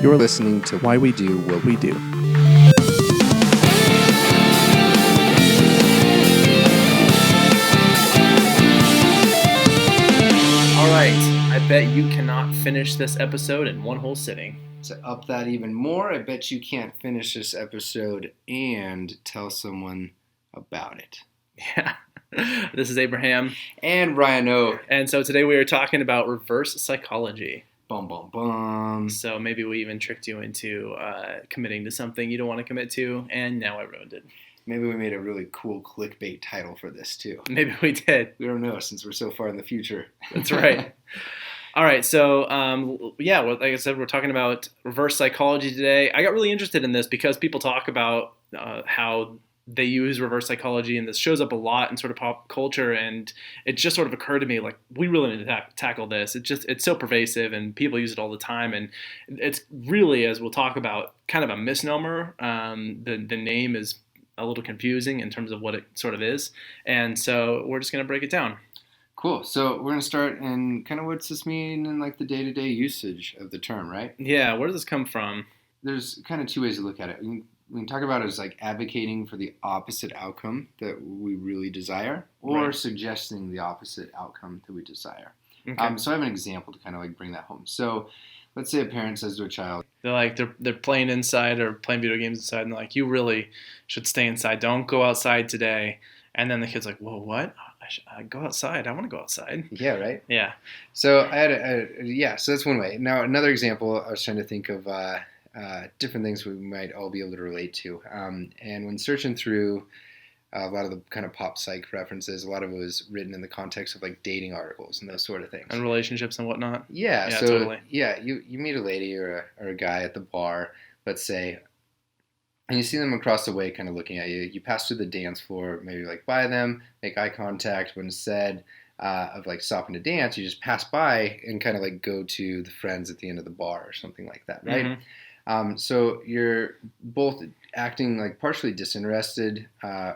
You're listening to Why We Do What We Do. All right, I bet you cannot finish this episode in one whole sitting. To up that even more, I bet you can't finish this episode and tell someone about it. Yeah. This is Abraham. And Ryan O. And so today we are talking about reverse psychology. Bum, bum, bum. So maybe we even tricked you into committing to something you don't want to commit to, and now I ruined it. Maybe we made a really cool clickbait title for this too. Maybe we did. We don't know since we're so far in the future. That's right. All right, so well, like I said, we're talking about reverse psychology today. I got really interested in this because people talk about how they use reverse psychology, and this shows up a lot in sort of pop culture, and it just sort of occurred to me, like, we really need to tackle this. It's so pervasive, and people use it all the time, and it's really, as we'll talk about, kind of a misnomer. The name is a little confusing in terms of what it sort of is, and so we're just going to break it down. Cool. So we're going to start in kind of what's this mean in like the day-to-day usage of the term, right? Yeah, where does this come from? There's kind of two ways to look at it. We can talk about it as like advocating for the opposite outcome that we really desire, or Right. suggesting the opposite outcome that we desire. Okay. So I have an example to kind of like bring that home. So let's say a parent says to a child, They're playing inside or playing video games inside, and they're like, you really should stay inside. Don't go outside today. And then the kid's like, whoa, what? I go outside. I want to go outside. yeah, right? Yeah. So I had so that's one way. Now another example, I was trying to think of different things we might all be able to relate to. And when searching through a lot of the kind of pop psych references, a lot of it was written in the context of like dating articles and those sort of things. And relationships and whatnot. Yeah, Yeah, so totally. yeah, you meet a lady or a guy at the bar, let's say, and you see them across the way kind of looking at you. You pass through the dance floor, maybe like by them, make eye contact, but instead of like stopping to dance, you just pass by and kind of like go to the friends at the end of the bar or something like that, right? Mm-hmm. So you're both acting like partially disinterested,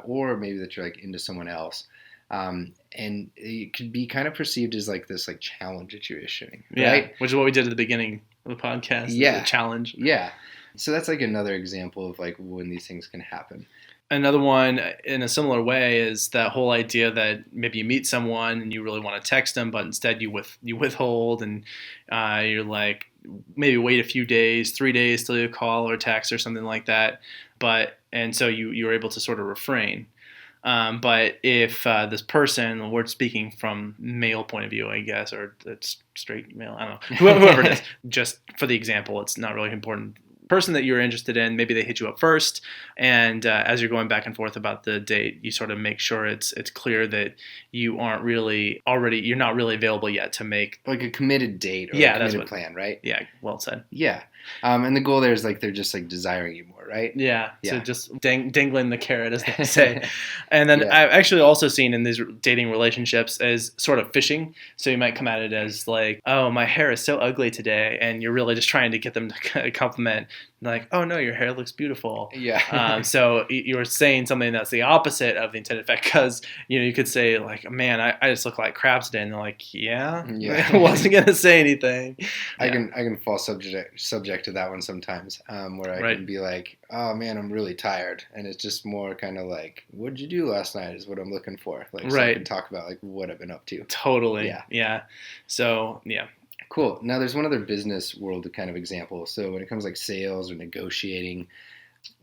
or maybe that you're like into someone else. And it could be kind of perceived as like this like challenge that you're issuing, Yeah, right? which is what we did at the beginning of the podcast. Yeah. The challenge. Yeah. So that's like another example of like when these things can happen. Another one in a similar way is that whole idea that maybe you meet someone and you really want to text them, but instead you withhold, and you're like, maybe wait a few days, 3 days till you call or text or something like that. And so you're able to sort of refrain. But if this person, we're speaking from male point of view, I guess, or it's straight male, I don't know, whoever it is, just for the example, it's not really important. Person that you're interested in, maybe they hit you up first, and as you're going back and forth about the date, you sort of make sure it's clear that you're not really available yet to make Like a committed date or Yeah, a that's committed plan, right? Yeah, well said. Yeah. And the goal there is like they're just like desiring you more, right? Yeah, Yeah. so just dangling the carrot, as they say. And then Yeah. I've actually also seen in these dating relationships as sort of fishing. So you might come at it as like, oh, my hair is so ugly today, and you're really just trying to get them to compliment. Like, oh no, your hair looks beautiful. Yeah. So you're saying something that's the opposite of the intended effect, because you could say like, man, I just look like crap today, and they're like, yeah. I wasn't gonna say anything. I can fall subject to that one sometimes, where I Right. can be like, oh man, I'm really tired, and it's just more kind of like, what did you do last night is what I'm looking for. Like, so I Right. can talk about like what I've been up to. Totally. Yeah. Yeah. So yeah. Cool. Now there's one other business world kind of example. So when it comes like sales or negotiating,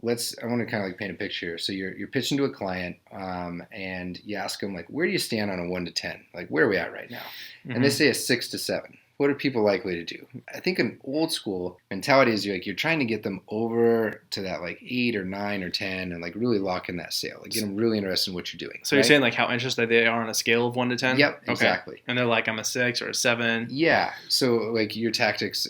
I want to kind of like paint a picture. So you're pitching to a client, and you ask them like, where do you stand on a 1 to 10? Like, where are we at right now? And they say a 6 to 7. What are people likely to do? I think an old school mentality is you're trying to get them over to that like 8 or 9 or 10 and like really lock in that sale, like get them really interested in what you're doing. So you're saying like how interested they are on a scale of 1 to 10? Yep, Okay. exactly. And they're like, I'm a 6 or a 7. Yeah. So like your tactics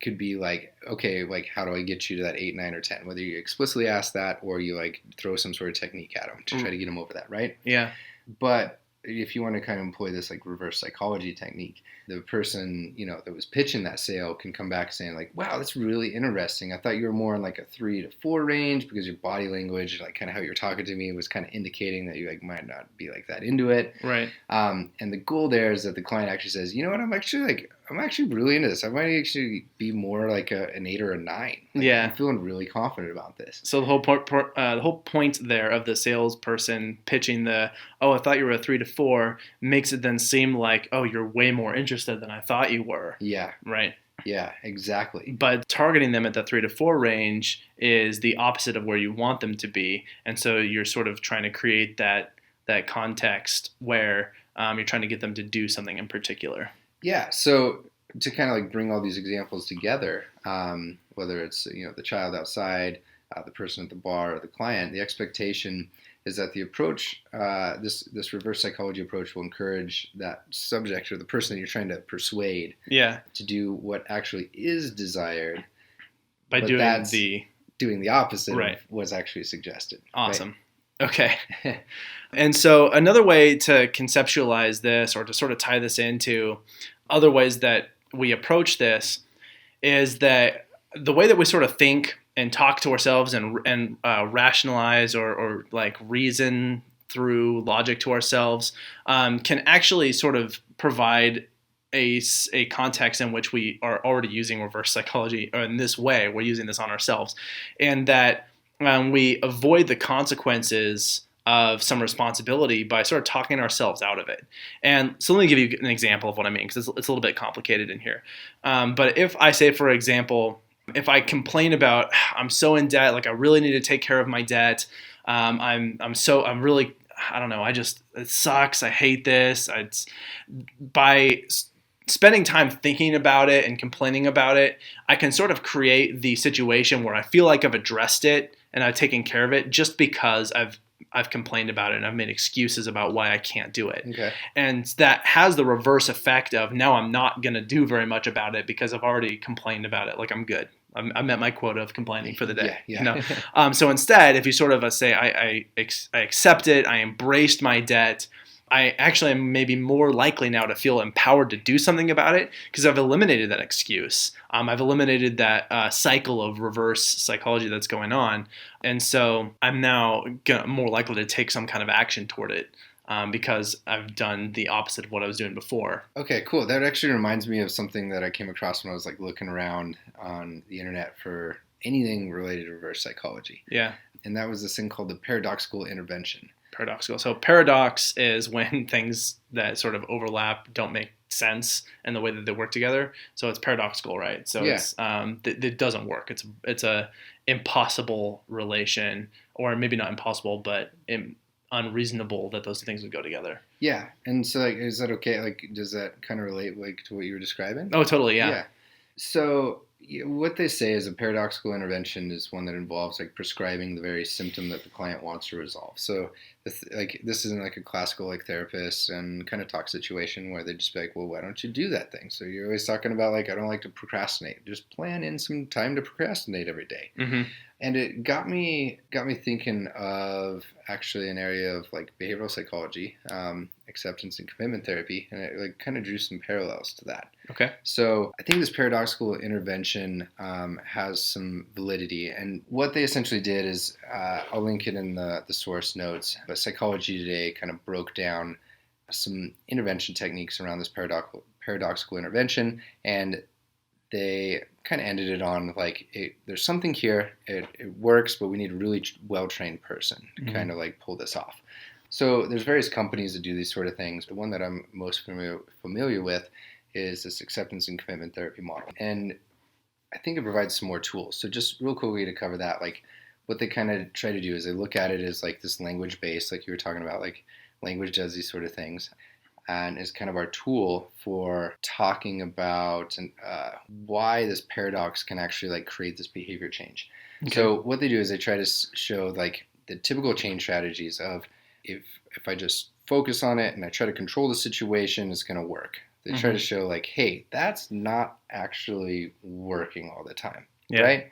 could be like, okay, like how do I get you to that 8, 9, or 10? Whether you explicitly ask that or you like throw some sort of technique at them to try to get them over that, right? Yeah. But if you want to kind of employ this like reverse psychology technique, the person, that was pitching that sale can come back saying like, wow, that's really interesting. I thought you were more in like a 3 to 4 range because your body language, like kind of how you're talking to me was kind of indicating that you like might not be like that into it. Right. And the goal there is that the client actually says, you know what, I'm actually like I'm actually really into this. I might actually be more like an 8 or a 9. Like, Yeah. I'm feeling really confident about this. So the whole point there of the salesperson pitching I thought you were a 3 to 4 makes it then seem like, oh, you're way more interested than I thought you were. Yeah. Right. Yeah, exactly. But targeting them at the 3 to 4 range is the opposite of where you want them to be, and so you're sort of trying to create that context where you're trying to get them to do something in particular. Yeah. So to kind of like bring all these examples together, whether it's the child outside, the person at the bar, or the client, the expectation is that the approach, this reverse psychology approach, will encourage that subject or the person that you're trying to persuade, to do what actually is desired, by doing the opposite right. of what's actually suggested. Awesome. Right? Okay. And so another way to conceptualize this, or to sort of tie this into other ways that we approach this, is that the way that we sort of think and talk to ourselves and rationalize or like reason through logic to ourselves can actually sort of provide a context in which we are already using reverse psychology, or in this way we're using this on ourselves, and that we avoid the consequences of some responsibility by sort of talking ourselves out of it. And so let me give you an example of what I mean, because it's a little bit complicated in here. But if I say, for example, if I complain about, I'm so in debt, like I really need to take care of my debt. I'm really, I don't know, it sucks. I hate this. By spending time thinking about it and complaining about it, I can sort of create the situation where I feel like I've addressed it and I've taken care of it just because I've complained about it and I've made excuses about why I can't do it. Okay. And that has the reverse effect of now I'm not going to do very much about it because I've already complained about it. Like I'm good. I met my quota of complaining for the day. Yeah. So instead, if you sort of say, I accept it, I embraced my debt, I actually am maybe more likely now to feel empowered to do something about it because I've eliminated that excuse. I've eliminated that cycle of reverse psychology that's going on. And so I'm now more likely to take some kind of action toward it because I've done the opposite of what I was doing before. Okay, cool. That actually reminds me of something that I came across when I was like looking around on the internet for anything related to reverse psychology. Yeah. And that was this thing called the paradoxical intervention. Paradoxical. So paradox is when things that sort of overlap don't make sense in the way that they work together. So it's paradoxical, right? So it's it doesn't work. It's a impossible relation, or maybe not impossible, but unreasonable that those things would go together. Yeah. And so like, is that okay? Like, does that kind of relate like to what you were describing? Oh, totally. Yeah. So what they say is a paradoxical intervention is one that involves like prescribing the very symptom that the client wants to resolve. So this isn't like a classical like therapist and kind of talk situation where they just be like, well, why don't you do that thing? So you're always talking about like, I don't like to procrastinate. Just plan in some time to procrastinate every day. Mm-hmm. And it got me thinking of actually an area of like behavioral psychology, acceptance and commitment therapy, and it like kind of drew some parallels to that. Okay. So I think this paradoxical intervention has some validity, and what they essentially did is I'll link it in the source notes. But Psychology Today kind of broke down some intervention techniques around this paradoxical intervention, and they kind of ended it on like, there's something here, it works, but we need a really well-trained person to kind of like pull this off. So there's various companies that do these sort of things. The one that I'm most familiar with is this acceptance and commitment therapy model. And I think it provides some more tools. So just real quickly to cover that, like what they kind of try to do is they look at it as like this language base, like you were talking about, like language does these sort of things, and is kind of our tool for talking about why this paradox can actually like create this behavior change. Okay. So what they do is they try to show like the typical change strategies of if I just focus on it and I try to control the situation, it's going to work. They try to show like, hey, that's not actually working all the time, right?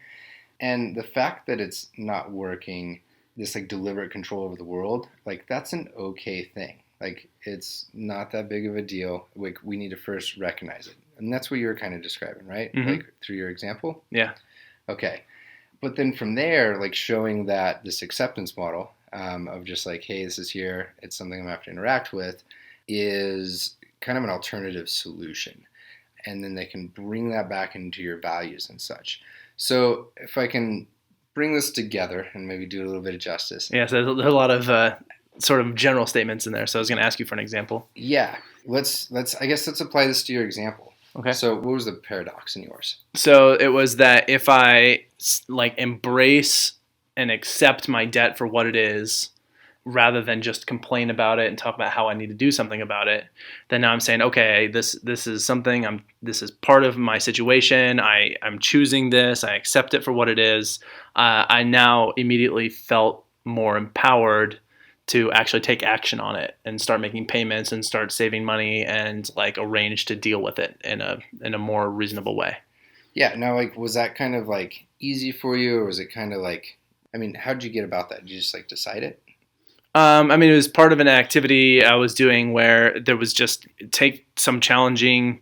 And the fact that it's not working, this like deliberate control over the world, like that's an okay thing. Like, it's not that big of a deal. Like, we need to first recognize it. And that's what you were kind of describing, right? Mm-hmm. Like, through your example? Yeah. Okay. But then from there, like, showing that this acceptance model of just like, hey, this is here, it's something I'm going to have to interact with, is kind of an alternative solution. and then they can bring that back into your values and such. So if I can bring this together and maybe do a little bit of justice. Yeah, so there's a lot of sort of general statements in there. So I was going to ask you for an example. Yeah, let's apply this to your example. Okay. So what was the paradox in yours? So it was that if I like embrace and accept my debt for what it is, rather than just complain about it and talk about how I need to do something about it, then now I'm saying, okay, this is something, this is part of my situation. I'm choosing this. I accept it for what it is. I now immediately felt more empowered to actually take action on it and start making payments and start saving money and like arrange to deal with it in a more reasonable way. Yeah. Now, like, was that kind of like easy for you, or was it kind of like, I mean, how did you get about that? Did you just like decide it? I mean, it was part of an activity I was doing where there was just take some challenging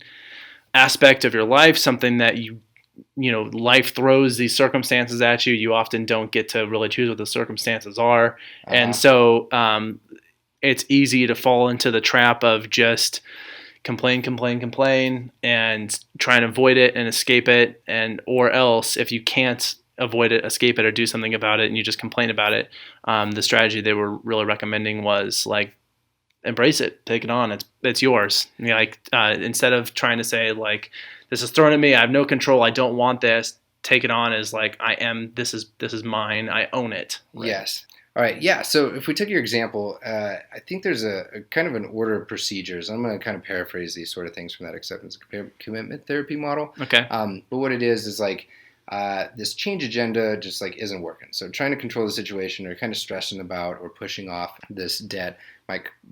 aspect of your life, something that life throws these circumstances at you. You often don't get to really choose what the circumstances are. Uh-huh. And so it's easy to fall into the trap of just complain, and try and avoid it and escape it. Or else, if you can't avoid it, escape it, or do something about it, and you just complain about it, the strategy they were really recommending was like, embrace it, take it on. It's yours. Instead of trying to say like, this is thrown at me, I have no control, I don't want this. Take it on as like, this is mine, I own it. Right? Yes. All right. Yeah. So if we took your example, I think there's a kind of an order of procedures. I'm going to kind of paraphrase these sort of things from that acceptance commitment therapy model. Okay. But what it is like, this change agenda just like isn't working. So trying to control the situation, or kind of stressing about or pushing off this debt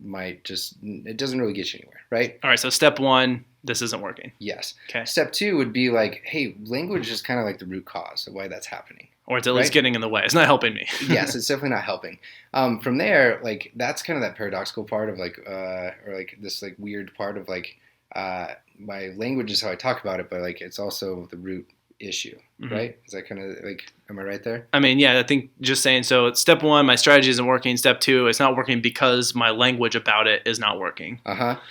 might just, it doesn't really get you anywhere, right? All right. So step one, this isn't working. Yes. Okay. Step two would be like, hey, language is kind of like the root cause of why that's happening. Or it's at least getting in the way. It's not helping me. Yes, it's definitely not helping. From there, like that's kind of that paradoxical part of like, or like this like weird part of like, my language is how I talk about it, but like it's also the root issue, right? Is that kind of like, am I right there? I mean, yeah, I think just saying, so step one, my strategy isn't working. Step two, it's not working because my language about it is not working.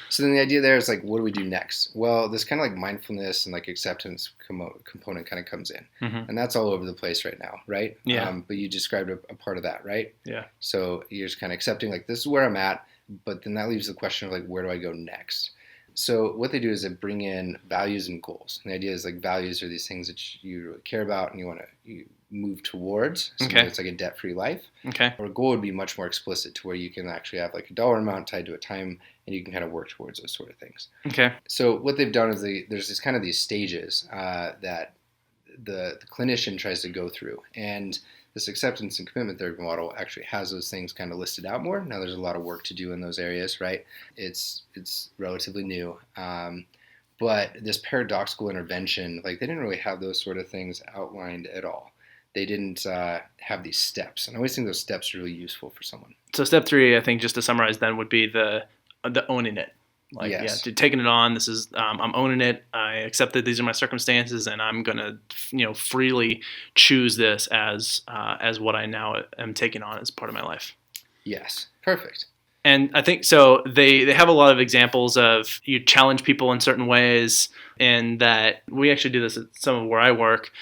So then the idea there is like, what do we do next? Well, this kind of like mindfulness and like acceptance component kind of comes in, and that's all over the place right now, right? Yeah. But you described a part of that, right? Yeah. So you're just kind of accepting like, this is where I'm at, but then that leaves the question of like, where do I go next? So what they do is they bring in values and goals. And the idea is like, values are these things that you really care about and you want to move towards. So it's like a debt-free life. Okay. Or a goal would be much more explicit, to where you can actually have like a dollar amount tied to a time, and you can kind of work towards those sort of things. Okay. So what they've done is there's this kind of these stages that the clinician tries to go through. And this acceptance and commitment therapy model actually has those things kind of listed out more. Now there's a lot of work to do in those areas, right? It's relatively new. But this paradoxical intervention, like they didn't really have those sort of things outlined at all. They didn't have these steps. And I always think those steps are really useful for someone. So step three, I think, just to summarize then, would be the owning it. Like, yes. Taking it on. This is, I'm owning it. I accept that these are my circumstances, and I'm gonna, freely choose this as what I now am taking on as part of my life. Yes, perfect. And I think so. They have a lot of examples of you challenge people in certain ways, and that we actually do this at some of where I work.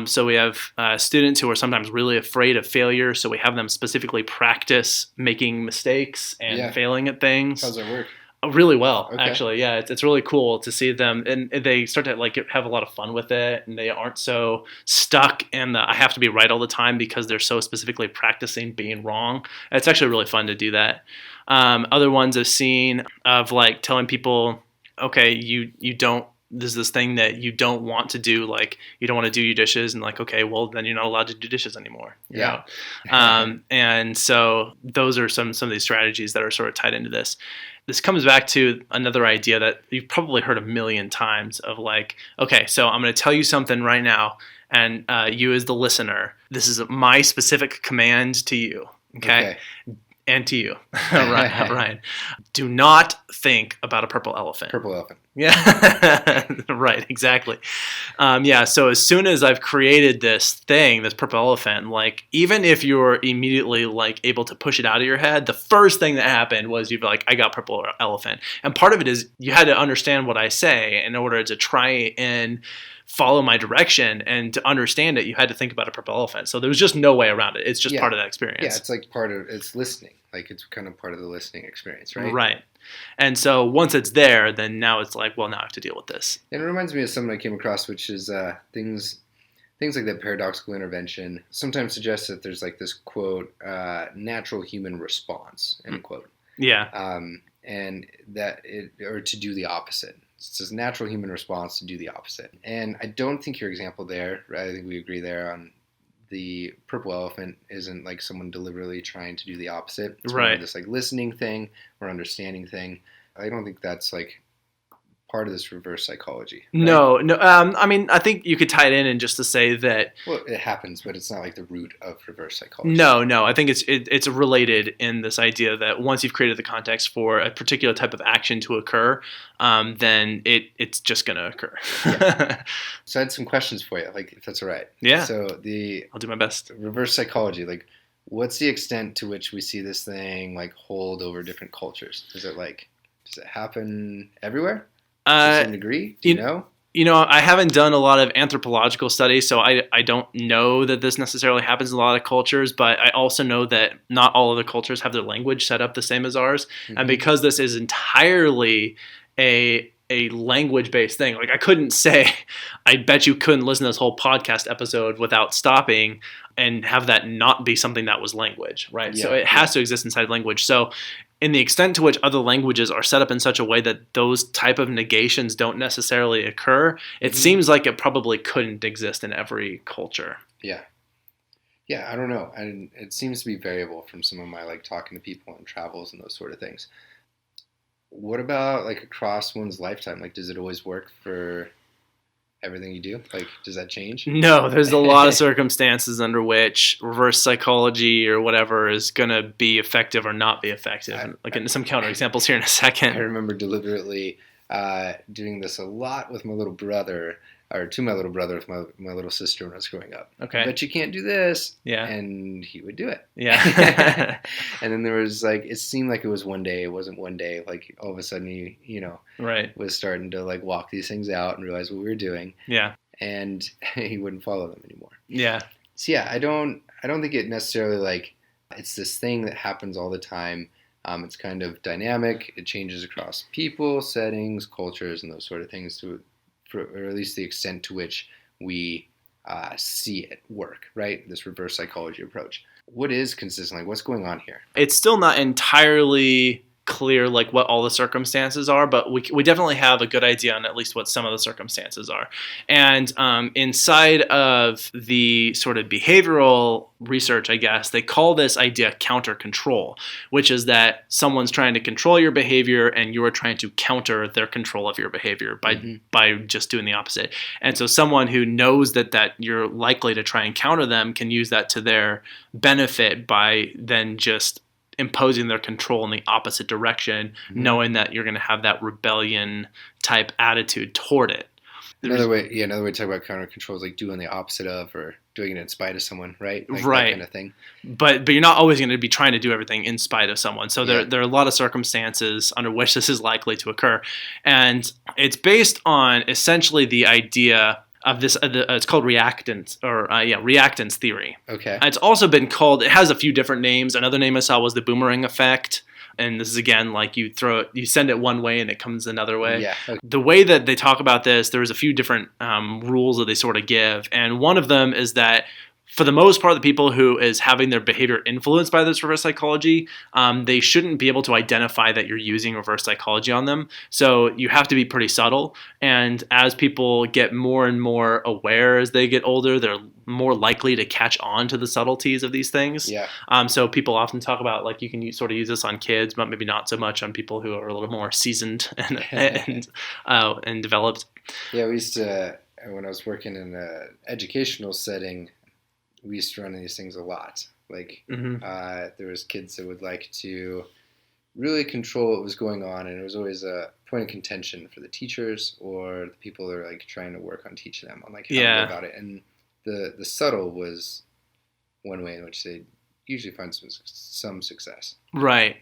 So we have students who are sometimes really afraid of failure. So we have them specifically practice making mistakes and failing at things. How's that work? Really well, okay. Actually. Yeah, it's really cool to see them, and they start to like have a lot of fun with it, and they aren't so stuck in I have to be right all the time, because they're so specifically practicing being wrong. It's actually really fun to do that. Other ones I've seen of like telling people, okay, you don't, there's this thing that you don't want to do, like you don't want to do your dishes, and like, okay, well then you're not allowed to do dishes anymore. And so those are some of these strategies that are sort of tied into this. This comes back to another idea that you've probably heard a million times of like, okay, so I'm going to tell you something right now, and you as the listener, this is my specific command to you, okay? And to you, Ryan. Do not think about a purple elephant. Purple elephant. Yeah, right, exactly. Yeah, so as soon as I've created this thing, this purple elephant, like even if you're immediately like able to push it out of your head, the first thing that happened was you'd be like, I got purple elephant. And part of it is you had to understand what I say in order to try and follow my direction, and to understand it, you had to think about a purple elephant. So there was just no way around it. It's just Yeah. part of that Yeah, experience. it's like it's listening. Like it's kind of part of the listening experience, right? Right. And so once it's there, then now it's like, well, now I have to deal with this. And it reminds me of something I came across, which is things like that paradoxical intervention sometimes suggest that there's like this quote, natural human response, end quote. Yeah. And that or to do the opposite. It says natural human response to do the opposite. And I don't think your example there, right? I think we agree there on the purple elephant isn't like someone deliberately trying to do the opposite. It's more Right. of this like listening thing or understanding thing. I don't think that's like part of this reverse psychology. Right? No. I mean, I think you could tie it in and just to say that Well, it happens, but it's not like the root of reverse psychology. no. I think it's related in this idea that once you've created the context for a particular type of action to occur, then it's just going to occur. Yeah. So I had some questions for you, like if that's all right. Yeah. So I'll do my best. Reverse psychology, like what's the extent to which we see this thing like hold over different cultures? Does it happen everywhere? To some degree? Do you know? I haven't done a lot of anthropological studies, so I don't know that this necessarily happens in a lot of cultures, but I also know that not all of the cultures have their language set up the same as ours. Mm-hmm. And because this is entirely a language-based thing, like I couldn't say, I bet you couldn't listen to this whole podcast episode without stopping and have that not be something that was language, right? Yeah, so it has to exist inside language. So in the extent to which other languages are set up in such a way that those type of negations don't necessarily occur, it seems like it probably couldn't exist in every culture. Yeah. Yeah, I don't know. And it seems to be variable from some of my like talking to people on travels and those sort of things. What about like across one's lifetime? Like, does it always work for everything you do? Like, does that change? No, there's a lot of circumstances under which reverse psychology or whatever is going to be effective or not be effective. Like in some counterexamples here in a second. I remember deliberately doing this a lot with my little brother, or to my little brother with my little sister when I was growing up. Okay. But you can't do this. Yeah. And he would do it. Yeah. And then there was like, it seemed like it was one day. It wasn't one day. Like all of a sudden he, right, was starting to like walk these things out and realize what we were doing. Yeah. And he wouldn't follow them anymore. Yeah. So yeah, I don't think it necessarily like it's this thing that happens all the time. It's kind of dynamic. It changes across people, settings, cultures, and those sort of things, or at least the extent to which we see it work, right? This reverse psychology approach. What is consistent? Like, what's going on here? It's still not entirely clear like what all the circumstances are, but we definitely have a good idea on at least what some of the circumstances are. And inside of the sort of behavioral research, I guess, they call this idea counter control, which is that someone's trying to control your behavior and you're trying to counter their control of your behavior by just doing the opposite. And so someone who knows that you're likely to try and counter them can use that to their benefit by then just imposing their control in the opposite direction, knowing that you're going to have that rebellion type attitude toward it. Another way to talk about counter control is like doing the opposite of, or doing it in spite of someone, right? Like right. That kind of thing. But you're not always going to be trying to do everything in spite of someone. So there are a lot of circumstances under which this is likely to occur. And it's based on essentially the idea of this, it's called reactance theory. Okay. It's also been called, it has a few different names. Another name I saw was the boomerang effect. And this is again, like you send it one way and it comes another way. Yeah. Okay. The way that they talk about this, there's a few different rules that they sort of give. And one of them is that for the most part, the people who is having their behavior influenced by this reverse psychology, they shouldn't be able to identify that you're using reverse psychology on them. So you have to be pretty subtle. And as people get more and more aware as they get older, they're more likely to catch on to the subtleties of these things. Yeah. So people often talk about like you can sort of use this on kids, but maybe not so much on people who are a little more seasoned and developed. Yeah, we used to, when I was working in an educational setting, we used to run these things a lot. Like there was kids that would like to really control what was going on, and it was always a point of contention for the teachers or the people that are like trying to work on teaching them on like how to Yeah. go about it. And the subtle was one way in which they usually find some success. Right.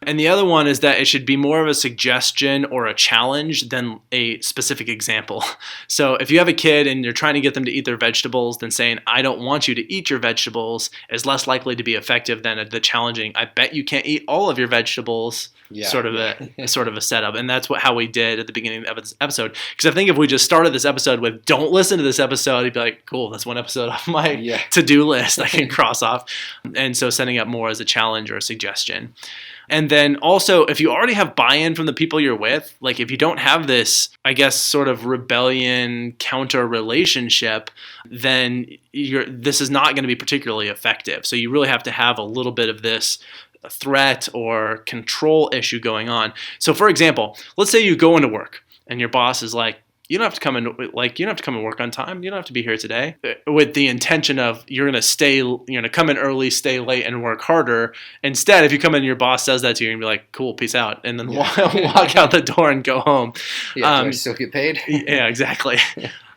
And the other one is that it should be more of a suggestion or a challenge than a specific example. So if you have a kid and you're trying to get them to eat their vegetables, then saying, I don't want you to eat your vegetables is less likely to be effective than the challenging, I bet you can't eat all of your vegetables. Sort of a setup. And that's how we did at the beginning of this episode. Because I think if we just started this episode with don't listen to this episode, you'd be like, cool, that's one episode off my to-do list I can cross off. And so setting up more as a challenge or a suggestion. And then also, if you already have buy-in from the people you're with, like if you don't have this, I guess, sort of rebellion counter relationship, then this is not going to be particularly effective. So you really have to have a little bit of this threat or control issue going on. So for example, let's say you go into work and your boss is like, you don't have to come and work on time. You don't have to be here today, with the intention of you're going to come in early, stay late, and work harder. Instead, if you come in and your boss says that to you, and be like, cool, peace out, and then walk out the door and go home. Yeah, do I still get paid? Yeah, exactly.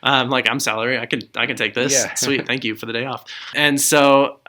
Like, I'm salary. I can take this. Yeah. Sweet. Thank you for the day off. And so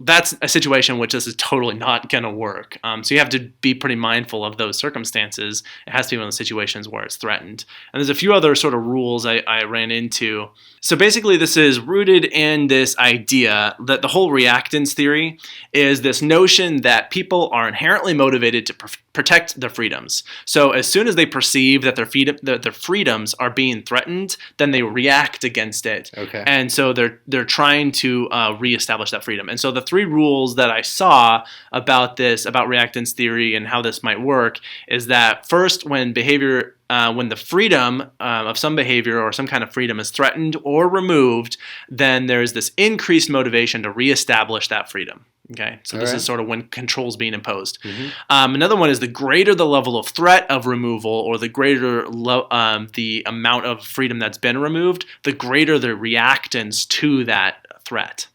that's a situation in which this is totally not going to work. So you have to be pretty mindful of those circumstances. It has to be one of those situations where it's threatened. And there's a few other sort of rules I ran into. So basically this is rooted in this idea that the whole reactance theory is this notion that people are inherently motivated to protect their freedoms. So as soon as they perceive that their freedoms are being threatened, then they react against it. Okay. And so they're trying to reestablish that freedom. And so the three rules that I saw about reactance theory and how this might work is that first, when the freedom of some behavior or some kind of freedom is threatened or removed, then there's this increased motivation to reestablish that freedom. Okay, so this is sort of when control is being imposed. Mm-hmm. Another one is the greater the level of threat of removal, or the greater the amount of freedom that's been removed, the greater the reactance to that threat.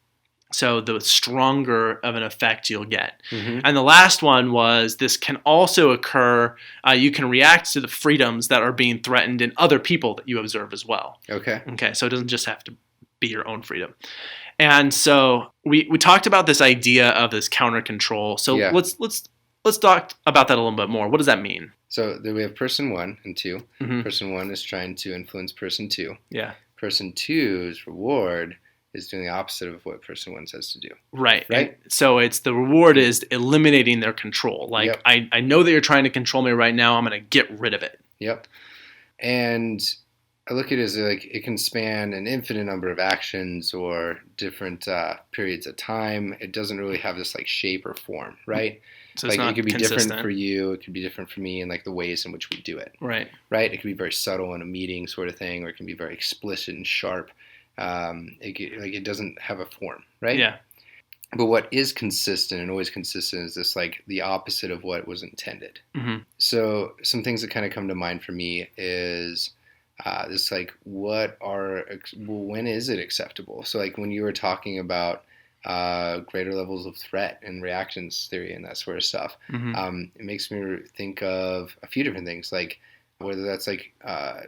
So the stronger of an effect you'll get. Mm-hmm. And the last one was this can also occur, you can react to the freedoms that are being threatened in other people that you observe as well. Okay, so it doesn't just have to be your own freedom. And so we talked about this idea of this counter control. So let's talk about that a little bit more. What does that mean? So we have person 1 and 2. Mm-hmm. Person 1 is trying to influence person 2. Yeah. Person 2's reward is doing the opposite of what person 1 says to do. Right. And so it's the reward is eliminating their control. Like, I know that you're trying to control me right now. I'm going to get rid of it. Yep. And I look at it as like it can span an infinite number of actions or different periods of time. It doesn't really have this like shape or form, right? So like it could be different for you. It could be different for me in like the ways in which we do it. Right. It could be very subtle in a meeting sort of thing, or it can be very explicit and sharp. It doesn't have a form, right? Yeah. But what is consistent and always consistent is this like the opposite of what was intended. Mm-hmm. So some things that kind of come to mind for me is this like when is it acceptable? So like when you were talking about greater levels of threat and reactance theory and that sort of stuff, mm-hmm. It makes me think of a few different things, like whether that's like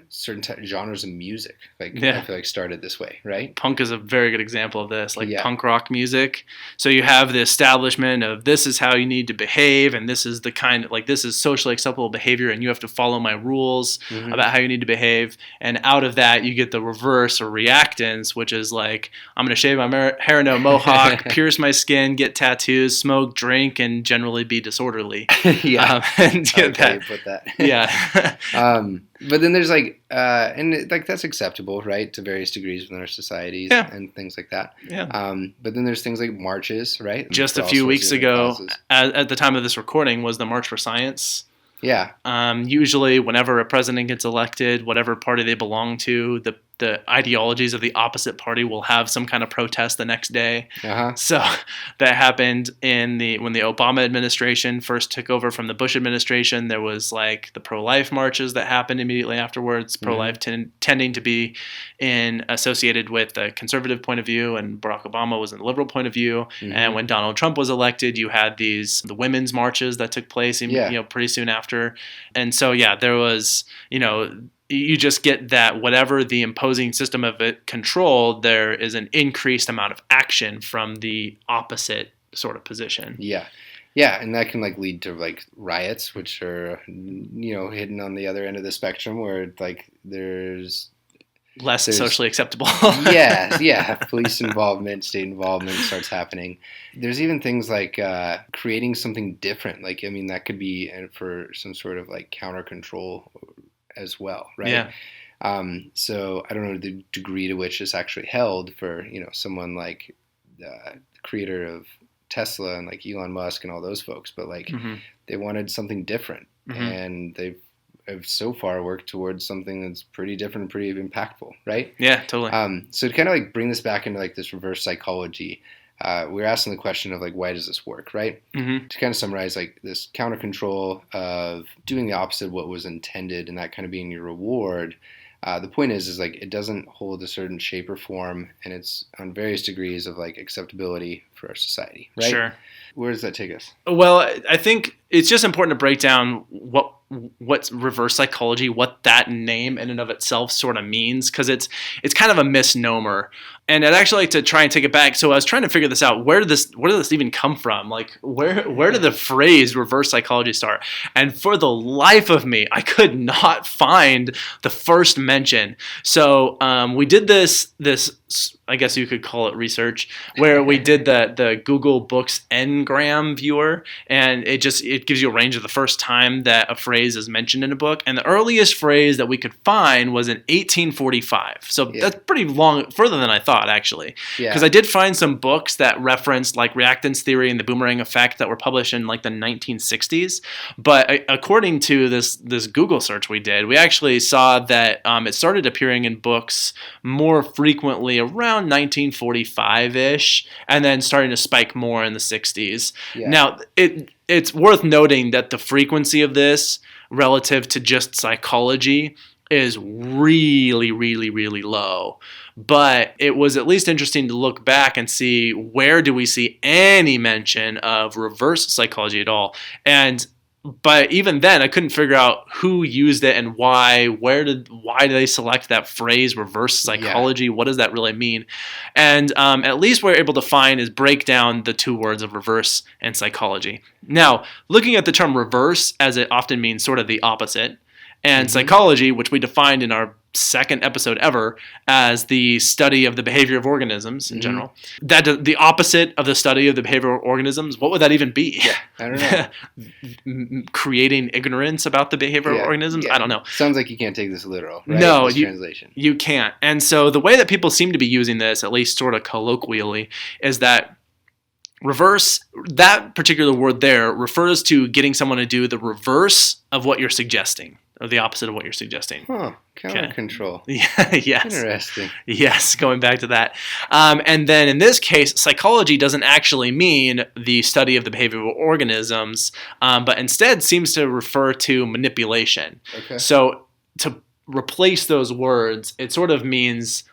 certain genres of music, like I feel like started this way, right? Punk is a very good example of this, like punk rock music. So you have the establishment of this is how you need to behave, and this is the kind of like this is socially acceptable behavior, and you have to follow my rules mm-hmm. about how you need to behave. And out of that, you get the reverse or reactance, which is like I'm going to shave my hair into a mohawk, pierce my skin, get tattoos, smoke, drink, and generally be disorderly. And get that. You put that. Yeah. But then there's like, and like that's acceptable, right, to various degrees within our societies and things like that. Yeah. But then there's things like marches, right? And just a few weeks ago, at the time of this recording, was the March for Science. Yeah. Usually, whenever a president gets elected, whatever party they belong to, the the ideologies of the opposite party will have some kind of protest the next day. Uh-huh. So that happened when the Obama administration first took over from the Bush administration. There was like the pro-life marches that happened immediately afterwards. Pro-life tending to be associated with the conservative point of view, and Barack Obama was in the liberal point of view. And when Donald Trump was elected, you had the women's marches that took place pretty soon after. And so there was, you just get that whatever the imposing system of it controlled, there is an increased amount of action from the opposite sort of position. Yeah, and that can like lead to like riots, which are hidden on the other end of the spectrum, where like there's socially acceptable. Police involvement, state involvement starts happening. There's even things like creating something different. Like, I mean, that could be for some sort of like counter control as well, right? Yeah. So I don't know the degree to which it's actually held for, someone like the creator of Tesla and like Elon Musk and all those folks, but like they wanted something different, and they've so far worked towards something that's pretty different and pretty impactful, right? Yeah, totally. So to kind of like bring this back into like this reverse psychology, we're asking the question of like, why does this work, right? To kind of summarize, like this counter control of doing the opposite of what was intended and that kind of being your reward. The point is like it doesn't hold a certain shape or form, and it's on various degrees of like acceptability for our society, right? Sure. Where does that take us? Well, I think it's just important to break down what's reverse psychology, what that name in and of itself sort of means, because it's kind of a misnomer. And I'd actually like to try and take it back. So I was trying to figure this out. Where did this even come from? Like, where did the phrase reverse psychology start? And for the life of me, I could not find the first mention. So we did this I guess you could call it research, where we did the Google Books Ngram viewer, and it gives you a range of the first time that a phrase is mentioned in a book. And the earliest phrase that we could find was in 1845. So that's pretty long, further than I thought, actually. Because I did find some books that referenced like reactance theory and the boomerang effect that were published in like the 1960s. But according to this Google search we did, we actually saw that it started appearing in books more frequently around 1945-ish, and then starting to spike more in the 60s. Now, it's worth noting that the frequency of this relative to just psychology is really, really, really low. But it was at least interesting to look back and see, where do we see any mention of reverse psychology at all? But even then, I couldn't figure out who used it and why. Why did they select that phrase, reverse psychology? What does that really mean? And at least what we're able to break down the two words of reverse and psychology. Now, looking at the term reverse, as it often means sort of the opposite, and psychology, which we defined in our second episode ever as the study of the behavior of organisms in general. That the opposite of the study of the behavior of organisms, what would that even be? I don't know. Creating ignorance about the behavior of organisms? I don't know. Sounds like you can't take this literal, right? No, translation. You can't. And so the way that people seem to be using this, at least sort of colloquially, is that reverse, that particular word there, refers to getting someone to do the reverse of what you're suggesting, or the opposite of what you're suggesting. Counter control. Yes. Interesting. Yes, going back to that. And then in this case, psychology doesn't actually mean the study of the behavior of organisms, but instead seems to refer to manipulation. Okay. So to replace those words, it sort of means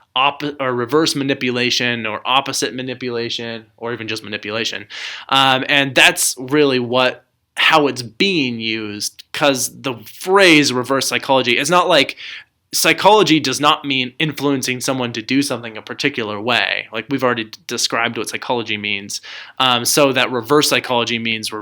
or reverse manipulation, or opposite manipulation, or even just manipulation. And that's really how it's being used, because the phrase reverse psychology is not like, psychology does not mean influencing someone to do something a particular way. Like we've already described what psychology means. So that reverse psychology means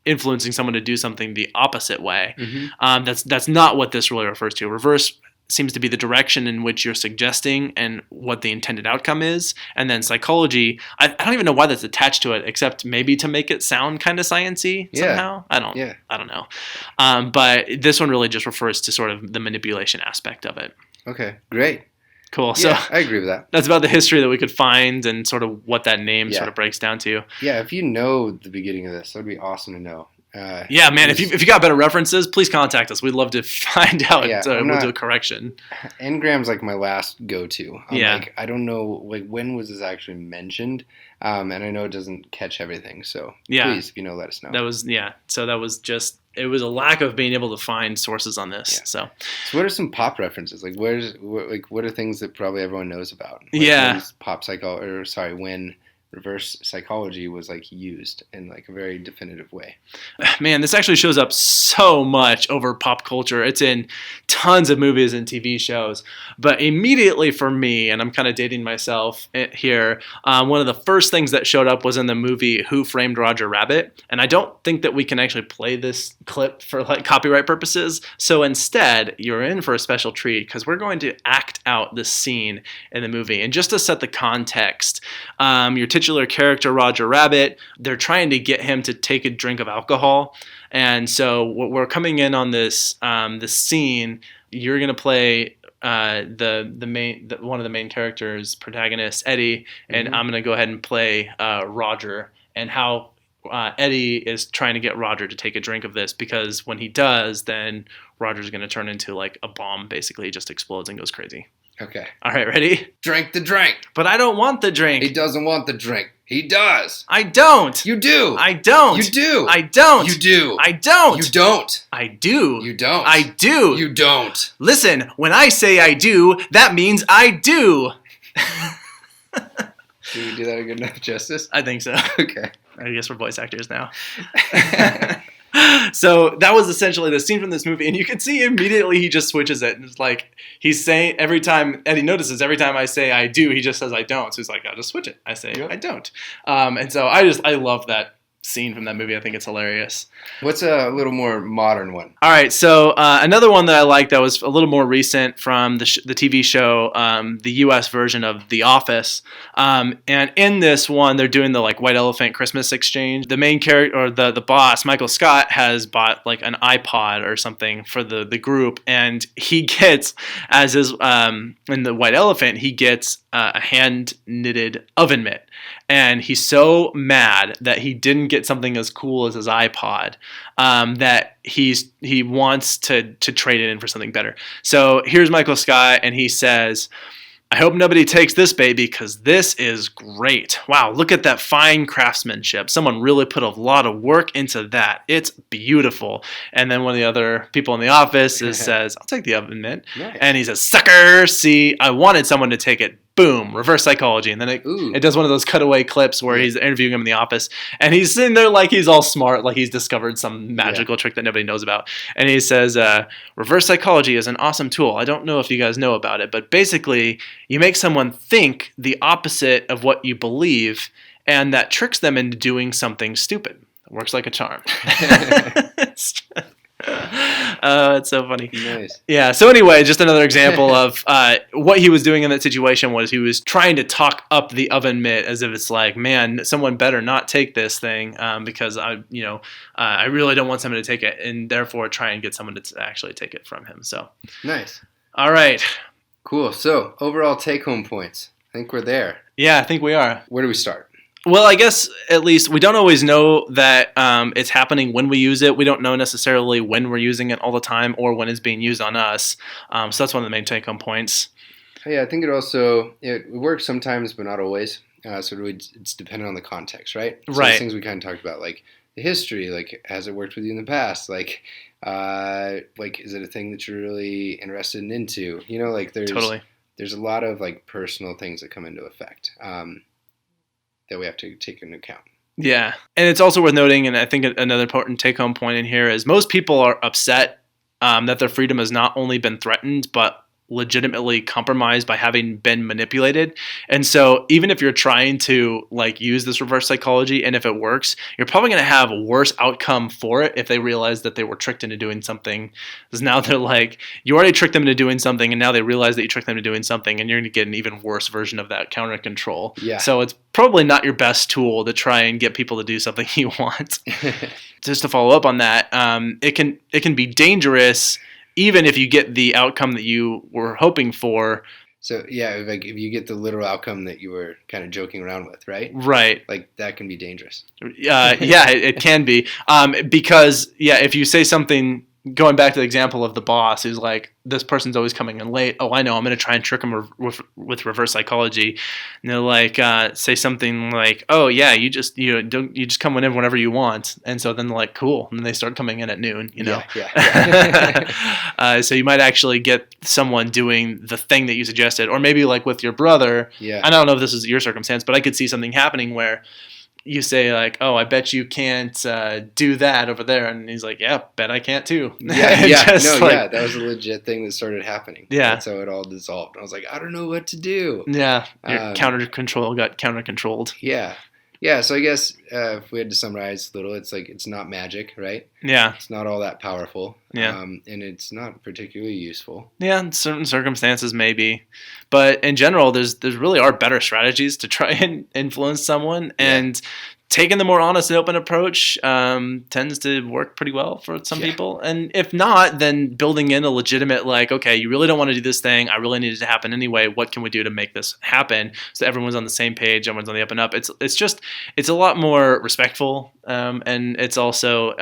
influencing someone to do something the opposite way. That's not what this really refers to. Reverse seems to be the direction in which you're suggesting and what the intended outcome is. And then psychology, I don't even know why that's attached to it, except maybe to make it sound kind of science-y somehow. I don't know. But this one really just refers to sort of the manipulation aspect of it. Okay, great. Cool. Yeah, so I agree with that. That's about the history that we could find and sort of what that name sort of breaks down to. Yeah, if you know the beginning of this, that would be awesome to know. Yeah, man. If you got better references, please contact us. We'd love to find out. Yeah, We'll do a correction. Ngram's like my last go-to. Yeah. Like, I don't know, like, when was this actually mentioned? And I know it doesn't catch everything. So please, if you know, let us know. That was So that was just, it was a lack of being able to find sources on this. Yeah. So what are some pop references? Like, what are things that probably everyone knows about? Like, when reverse psychology was like used in like a very definitive way. Man, this actually shows up so much over pop culture. It's in tons of movies and TV shows. But immediately for me, and I'm kind of dating myself here, one of the first things that showed up was in the movie Who Framed Roger Rabbit. And I don't think that we can actually play this clip for like copyright purposes. So instead, you're in for a special treat because we're going to act out this scene in the movie. And just to set the context, your titular character, Roger Rabbit, they're trying to get him to take a drink of alcohol. And so we're coming in on this scene. You're going to play one of the main characters, protagonist, Eddie, and I'm going to go ahead and play Roger, and how Eddie is trying to get Roger to take a drink of this, because when he does, then Roger's going to turn into like a bomb, basically. He just explodes and goes crazy. Okay. All right, ready? Drink the drink. But I don't want the drink. He doesn't want the drink. He does. I don't. You do. I don't. You do. I don't. You do. I don't. You don't. I do. You don't. I do. You don't. Listen, when I say I do, that means I do. Did we do that a good enough justice? I think so. Okay. I guess we're voice actors now. So that was essentially the scene from this movie, and you can see immediately he just switches it. And it's like he's saying every time Eddie notices, every time I say I do, he just says I don't. So he's like, I'll just switch it. I say I don't. And so I love that scene from that movie. I think it's hilarious. What's a little more modern one? All right, so another one that I like that was a little more recent from the TV show, the U.S. version of The Office. And in this one, they're doing the like White Elephant Christmas exchange. The main character, or the boss, Michael Scott, has bought like an iPod or something for the group, and he gets, as is in the White Elephant, he gets a hand knitted oven mitt. And he's so mad that he didn't get something as cool as his iPod, that he wants to trade it in for something better. So here's Michael Scott, and he says, I hope nobody takes this baby because this is great. Wow, look at that fine craftsmanship. Someone really put a lot of work into that. It's beautiful. And then one of the other people in the office says, I'll take the oven mitt. Nice. And he says, sucker, see, I wanted someone to take it. Boom, reverse psychology. And then it does one of those cutaway clips where he's interviewing him in the office, and he's sitting there like he's all smart, like he's discovered some magical trick that nobody knows about. And he says, reverse psychology is an awesome tool. I don't know if you guys know about it, but basically you make someone think the opposite of what you believe, and that tricks them into doing something stupid. It works like a charm. It's so funny. Nice. Yeah. So anyway, just another example of what he was doing in that situation was he was trying to talk up the oven mitt as if it's like, man, someone better not take this thing because I really don't want someone to take it, and therefore try and get someone to actually take it from him. So nice. All right. Cool. So overall take-home points. I think we're there. Yeah, I think we are. Where do we start? Well, I guess at least we don't always know that it's happening when we use it. We don't know necessarily when we're using it all the time or when it's being used on us. So that's one of the main take-home points. Yeah, I think it works sometimes, but not always. So it's dependent on the context, right? So right. Those things we kind of talked about, like the history, like has it worked with you in the past? Like is it a thing that you're really interested in into? You know, like there's a lot of like personal things that come into effect. That we have to take into account. Yeah. And it's also worth noting, and I think another important take-home point in here is most people are upset that their freedom has not only been threatened, but legitimately compromised by having been manipulated. And so even if you're trying to like use this reverse psychology, and if it works, you're probably going to have a worse outcome for it if they realize that they were tricked into doing something. Because now they're like, you already tricked them into doing something, and now they realize that you tricked them into doing something, and you're going to get an even worse version of that counter control. Yeah. So it's probably not your best tool to try and get people to do something you want. Just to follow up on that, it can be dangerous even if you get the outcome that you were hoping for. So yeah, like if you get the literal outcome that you were kind of joking around with, right? Right. Like that can be dangerous. Yeah, it can be. Because if you say something, going back to the example of the boss who's like, this person's always coming in late. Oh, I know. I'm going to try and trick them with reverse psychology. And they're like, say something like, oh yeah, you just come in whenever you want. And so then they're like, cool. And then they start coming in at noon, Yeah. So you might actually get someone doing the thing that you suggested, or maybe like with your brother. Yeah. I don't know if this is your circumstance, but I could see something happening where you say like, oh, I bet you can't do that over there. And he's like, yeah, bet I can't too. That was a legit thing that started happening. Yeah. That's how it all dissolved. I was like, I don't know what to do. Yeah. Your counter-control got counter-controlled. Yeah. Yeah, so I guess if we had to summarize a little, it's like it's not magic, right? Yeah. It's not all that powerful. Yeah. And it's not particularly useful. Yeah, in certain circumstances maybe. But in general, there's really are better strategies to try and influence someone. And taking the more honest and open approach tends to work pretty well for some people. And if not, then building in a legitimate, like, okay, you really don't want to do this thing. I really need it to happen anyway. What can we do to make this happen so everyone's on the same page, everyone's on the up and up? It's a lot more respectful, and it's also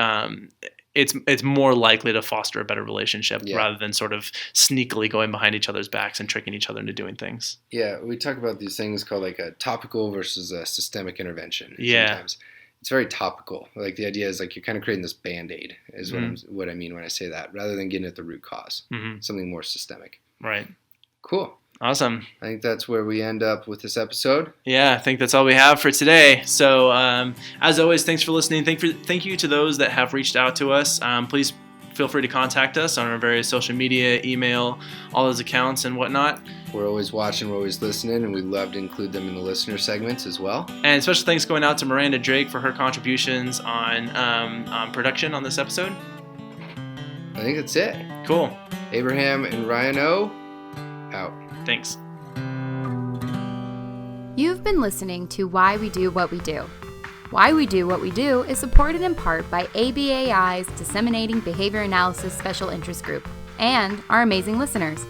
it's more likely to foster a better relationship rather than sort of sneakily going behind each other's backs and tricking each other into doing things. Yeah, we talk about these things called like a topical versus a systemic intervention. Yeah. Sometimes it's very topical. Like the idea is like you're kind of creating this Band-Aid is what I mean when I say that, rather than getting at the root cause. Something more systemic. Right. Cool. Awesome. I think that's where we end up with this episode. Yeah, I think that's all we have for today. So, as always, thanks for listening. Thank you to those that have reached out to us. Please feel free to contact us on our various social media, email, all those accounts and whatnot. We're always watching, we're always listening, and we'd love to include them in the listener segments as well. And special thanks going out to Miranda Drake for her contributions on production on this episode. I think that's it. Cool. Abraham and Ryan O. out. Thanks. You've been listening to Why We Do What We Do. Why We Do What We Do is supported in part by ABAI's Disseminating Behavior Analysis Special Interest Group and our amazing listeners.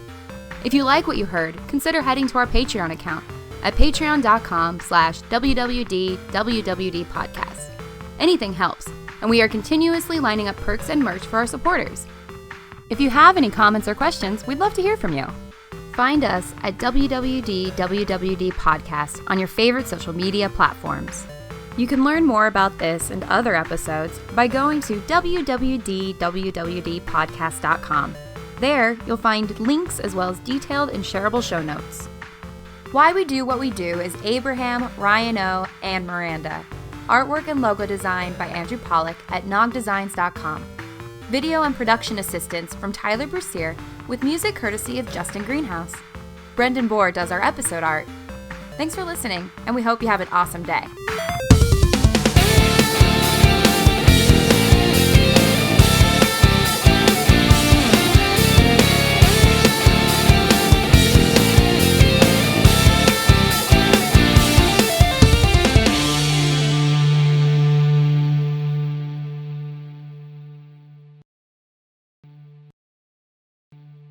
If you like what you heard, consider heading to our Patreon account at patreon.com/WWDWWD podcast. Anything helps, and we are continuously lining up perks and merch for our supporters. If you have any comments or questions, we'd love to hear from you. Find us at WWDWWD Podcast on your favorite social media platforms. You can learn more about this and other episodes by going to www.wwdpodcast.com. There, you'll find links as well as detailed and shareable show notes. Why We Do What We Do is Abraham, Ryan O, and Miranda. Artwork and logo design by Andrew Pollock at nogdesigns.com. Video and production assistance from Tyler Bessire, with music courtesy of Justin Greenhouse. Brendan Bohr does our episode art. Thanks for listening, and we hope you have an awesome day.